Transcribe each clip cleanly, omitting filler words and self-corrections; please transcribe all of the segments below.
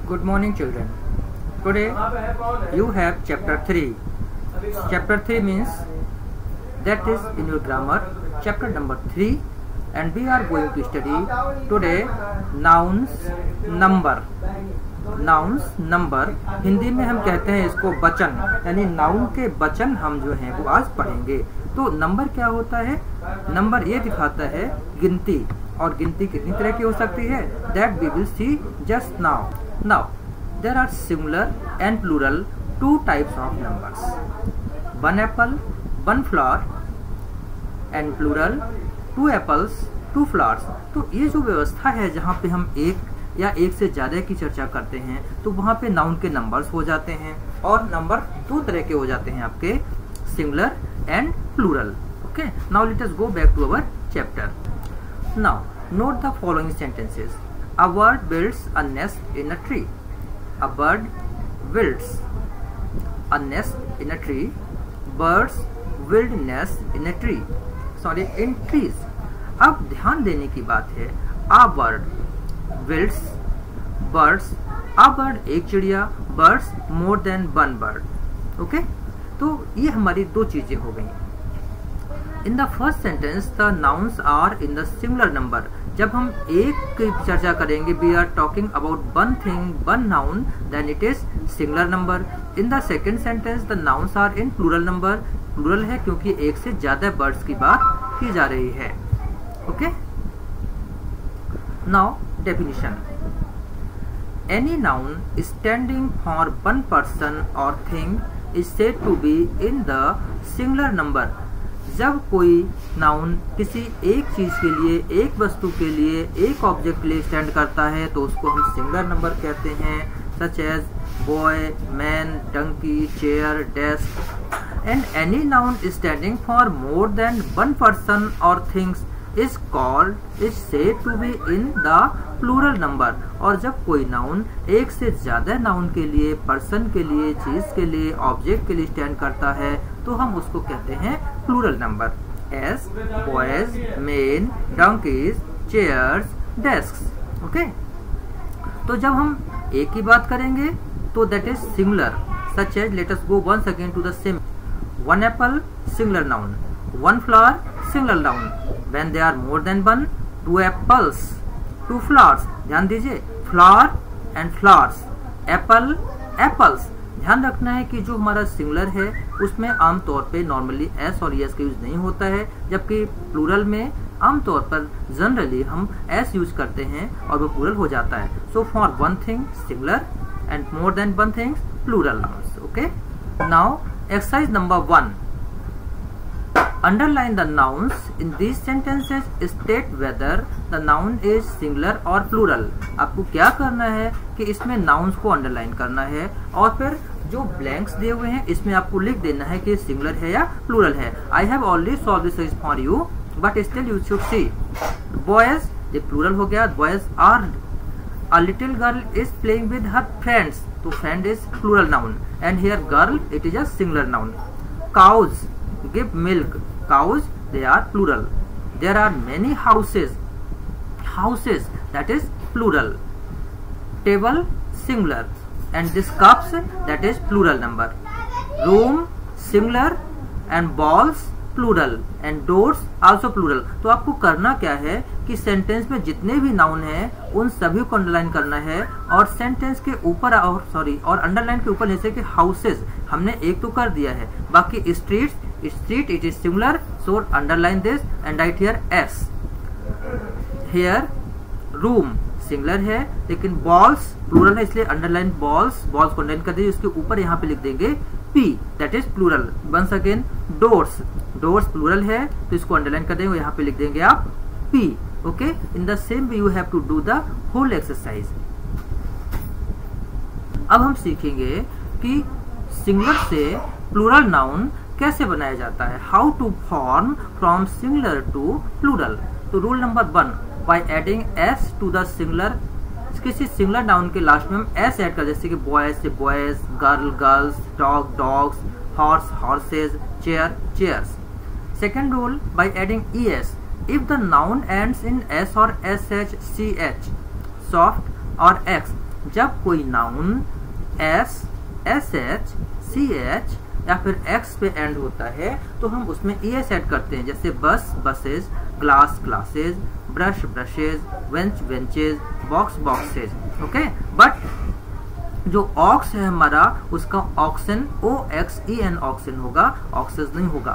Good morning, children. Today you have chapter 3. Chapter 3 means that is in your grammar chapter number 3, and we are going to study today nouns number. Nouns number Hindi में हम कहते हैं इसको वचन, यानी noun के वचन हम जो हैं वो आज पढ़ेंगे। तो नंबर क्या होता है? नंबर ये दिखाता है गिनती, और गिनती कितनी तरह की हो सकती है that we will see just now. Now there are singular and plural two types of numbers, one apple one flower, and plural two apples two flowers. तो ये जो व्यवस्था है जहाँ पे हम एक या एक से ज्यादा की चर्चा करते हैं तो वहाँ पे नाउन के नंबर्स हो जाते हैं, और नंबर दो तरह के हो जाते हैं आपके, singular and plural. Okay, now let us go back to our chapter. Now note the following sentences. A bird builds a nest in a tree. A bird builds a nest in a tree. Birds build nests in a tree. Sorry, in trees. अब ध्यान देने की बात है, a bird builds, birds, a bird एक चिड़िया, birds more than one bird. Okay? तो ये हमारी दो चीजें हो गई। In the first sentence, the nouns are in the singular number. जब हम एक की चर्चा करेंगे, we are talking about one thing, one noun, then it is singular number. In the second sentence, the nouns are in plural number. Plural है क्योंकि एक से ज्यादा birds की बात की जा रही है। Okay? Now definition. Any noun standing for one person or thing is said to be in the singular number. जब कोई नाउन किसी एक चीज के लिए, एक वस्तु के लिए, एक ऑब्जेक्ट के लिए स्टैंड करता है तो उसको हम सिंगुलर नंबर कहते हैं, such as boy, man, donkey, chair, desk. And any noun standing for more than one person or things is called, is said to be in the plural number. और जब कोई नाउन एक से ज्यादा noun के लिए, पर्सन के लिए, चीज के लिए, ऑब्जेक्ट के लिए स्टैंड करता है तो हम उसको कहते हैं plural number, as boys, men, donkeys, chairs, desks. Okay, तो जब हम एक की बात करेंगे तो that is singular, such as let us go once again to the same. One apple singular noun, one flower singular noun, when they are more than one, two apples, two flowers. ध्यान दीजिए, flower and flowers, apple, apples. ध्यान रखना है कि जो हमारा singular है उसमें आमतौर पे नॉर्मली एस और एस का यूज नहीं होता है, जबकि प्लूरल में आमतौर पर जनरली हम एस यूज करते हैं और वो प्लूरल हो जाता है। So for one thing singular and more than one things plural nouns. Okay, now exercise number 1। Underline the nouns in these sentences. State whether the noun is singular or plural. आपको क्या करना है कि इसमें nouns को underline करना है, और फिर जो blanks दिए हुए हैं इसमें आपको लिख देना है कि singular है या plural है। I have already solved this for you, but still you should see. Boys, ये plural हो गया, boys are. A little girl is playing with her friends. तो friend is plural noun, and here girl it is a singular noun. Cows give milk. Cows, they are plural. There are many houses. Houses, that is plural. Table, singular. And this cups, that is plural number. Room, singular. And balls, plural. And doors, also plural. तो आपको करना क्या है कि sentence में जितने भी noun हैं उन सभी को अंडरलाइन करना है, और सेंटेंस के ऊपर और अंडरलाइन के ऊपर जैसे कि हाउसेस हमने एक तो कर दिया है, बाकी streets, street it is singular, so underline this and write here s. Here room singular है लेकिन balls plural है, इसलिए underline balls, balls को underline कर दीजिए, उसके ऊपर यहाँ पे लिख देंगे p, that is plural. Once again doors, doors plural है तो इसको underline कर देंगे, यहाँ पे लिख देंगे आप p. Okay, in the same way you have to do the whole exercise. अब हम सीखेंगे कि सिंगुलर से प्लूरल नाउन कैसे बनाया जाता है, how to form from singular to plural. तो rule number 1, by adding S to the singular, किसी सिंगुलर नाउन के लास्ट में हम एस ऐड कर, जैसे कि बॉयज से boys, girl girls, dog dogs, horse horses, chair chairs. Second rule, by adding E S, if the noun ends in S or S H, C H, soft or X, जब कोई noun S, S H, C H या फिर x पे and होता है तो हम उसमें ES ऐड करते हैं, जैसे बस, buses, glass, glasses, brush, brushes, bench, benches, box, boxes. Okay, but जो ऑक्स है हमारा उसका ऑक्सन OXEN ऑक्सन होगा, ऑक्सेज नहीं होगा।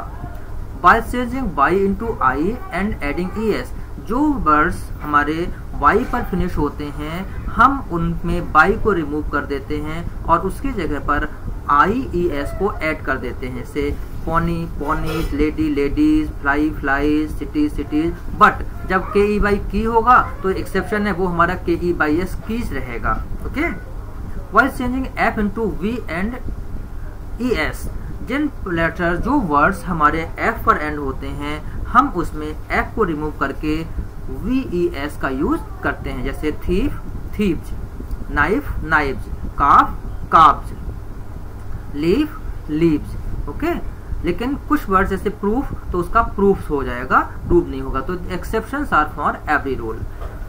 By changing by into I and adding ES, जो वर्ड्स हमारे वाई पर फिनिश होते हैं हम उनमें बाई को रिमूव कर देते हैं और उसकी जगह पर IES को ऐड कर देते हैं, जैसे pony, ponies, lady, ladies, fly, flies, city, cities. But जब KE बाई की होगा तो एक्सेप्शन है, वो हमारा KE बाई S कीज रहेगा। Okay, while changing F into V and ES, जिन लेटर जो वर्ड्स हमारे F पर एंड होते हैं हम उसमें F को रिमूव करके VES का यूज करते हैं, जैसे थीफ, थीव्स, नाइफ, नाइव्स, काफ, काफ्स, लीफ, लीव्स। ओके, लेकिन कुछ वर्ड जैसे प्रूफ तो उसका प्रूफ्स हो जाएगा, प्रूफ नहीं होगा। तो exceptions are for every rule.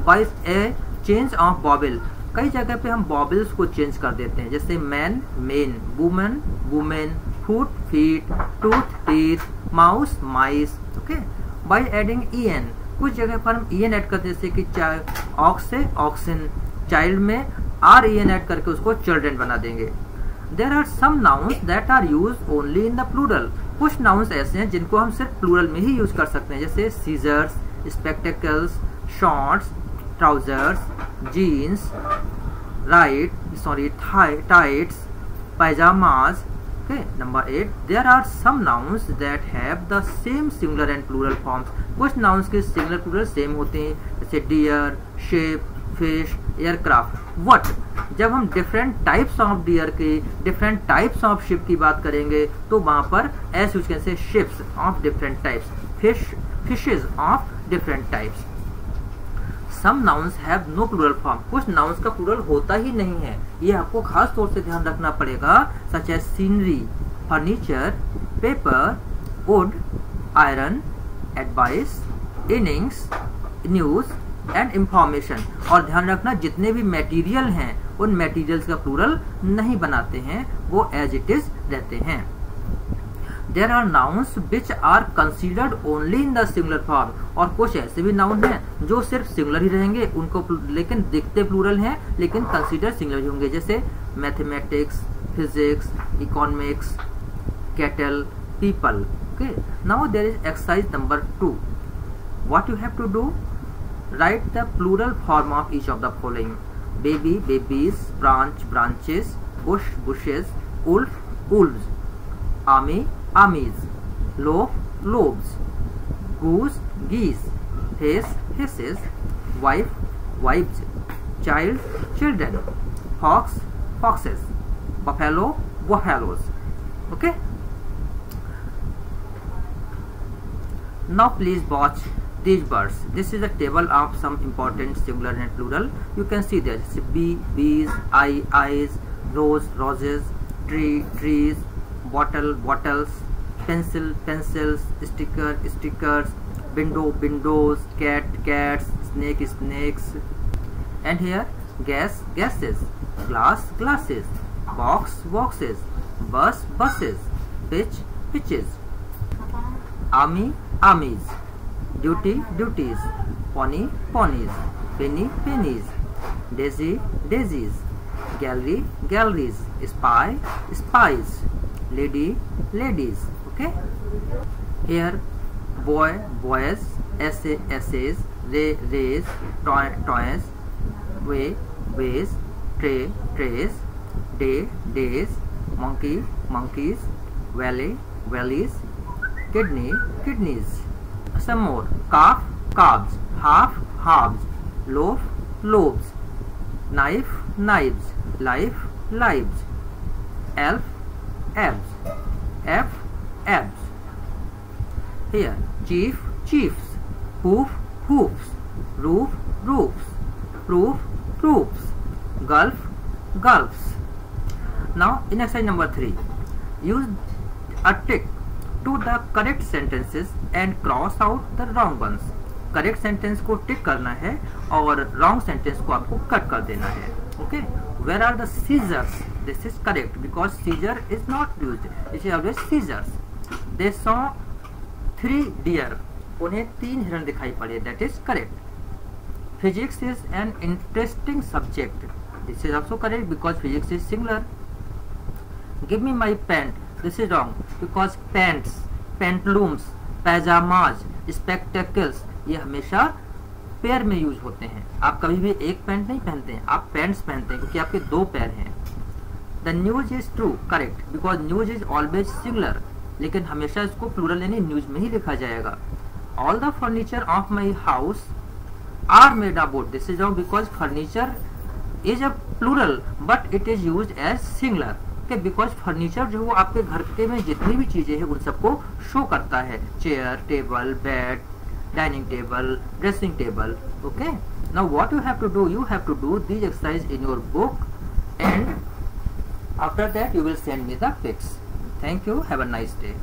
By a change of vowel, कई जगह पे हम बॉबल्स को चेंज कर देते हैं, जैसे man, main, woman, women, foot, feet, tooth, teeth, mouse, mice. Okay, by adding EN, कुछ जगह पर हम EN ऐड करते हैं, जैसे कि ऑक्स से ऑक्सन, चाइल्ड में REN ऐड करके उसको चिल्ड्रन बना देंगे। There are some nouns that are used only in the plural, कुछ nouns ऐसे हैं जिनको हम सिर्फ प्लूरल में ही यूज कर सकते हैं, जैसे scissors, spectacles, shorts, trousers, jeans, tights, pyjamas. Okay, number 8, there are some nouns that have the same singular and plural forms, कुछ nouns के singular plural सेम होते हैं, जैसे deer, sheep, fish, aircraft. What, जब हम डिफरेंट टाइप्स ऑफ डियर के, different types of sheep की बात करेंगे तो वहां पर एस यूज करेंगे, sheeps of different types, fish, fishes of different types. Some nouns have no plural form, कुछ नाउन्स का प्लूरल होता ही नहीं है, ये आपको खास तौर से ध्यान रखना पड़ेगा, such as scenery, furniture, paper, wood, iron, advice, innings, news and information. और ध्यान रखना जितने भी मटेरियल हैं उन मटेरियल्स का प्लूरल नहीं बनाते हैं, वो एज इट इज रहते हैं। There are nouns which are considered only in the singular form, और कुछ ऐसे भी नाउन हैं जो सिर्फ सिंगुलर ही रहेंगे, उनको लेकिन दिखते प्लूरल हैं लेकिन कंसीडर सिंगुलर ही होंगे, जैसे mathematics, physics, economics, cattle, people. Okay, now there is exercise number 2। What you have to do, write the plural form of each of the following: baby, babies, branch, branches, bush, bushes, wolf, wolves, army, armies, loaf, loaves, goose, geese, face, faces, wife, wives, child, children, fox, foxes, buffalo, buffaloes. Okay, now please watch these birds. This is a table of some important singular and plural. You can see there, bee, bees, eye, eyes, rose, roses, tree, trees, bottle, bottles, pencil, pencils, sticker, stickers, window, windows, cat, cats, snake, snakes, and here gas, gases, glass, glasses, box, boxes, bus, buses, pitch, pitches, army, armies, duty, duties, pony, ponies, penny, pennies, daisy, daisies, gallery, galleries, spy, spies, lady, ladies. Okay, here boy, boys, essay, essays, ray, rays, toy, toys, way, ways, tray, trays, day, days, monkey, monkeys, valley, valleys, kidney, kidneys. Some more: calf, calves, half, halves, loaf, loaves, knife, knives, life, lives, elf, elves, f, abs. Here chief, chiefs, hoof, hoofs, roof, roofs, proof, proofs, gulf, gulfs. Now in exercise number 3, use a tick to the correct sentences and cross out the wrong ones. Correct sentence को टिक करना है और wrong sentence को आपको cut कर देना है। Okay, where are the scissors? This is correct because scissor is not used. It is always scissors. They saw 3 deer. उन्हें 3 हिरण दिखाई पड़े. That is correct. Physics is an interesting subject. This is also correct because physics is singular. Give me my pant. This is wrong because pants, pantaloons, pajamas, spectacles ये हमेशा पैर में use होते हैं. आप कभी भी एक पैंट नहीं पहनते हैं, आप पैंट्स पहनते हैं क्योंकि आपके 2 पैर हैं. The news is true, correct, because news is always singular, लेकिन हमेशा इसको प्लूरल यानी न्यूज में ही लिखा जाएगा. All the furniture of my house are made of wood. This is wrong because furniture is a plural but it is use as singular. Okay, because furniture जो आपके घर के में जितनी भी चीजें हैं उन सबको शो करता है. Chair, table, bed, dining table, dressing table. Okay, now what you have to do, you have to do these exercise in your book and after that you will send me the pics. Thank you, have a nice day.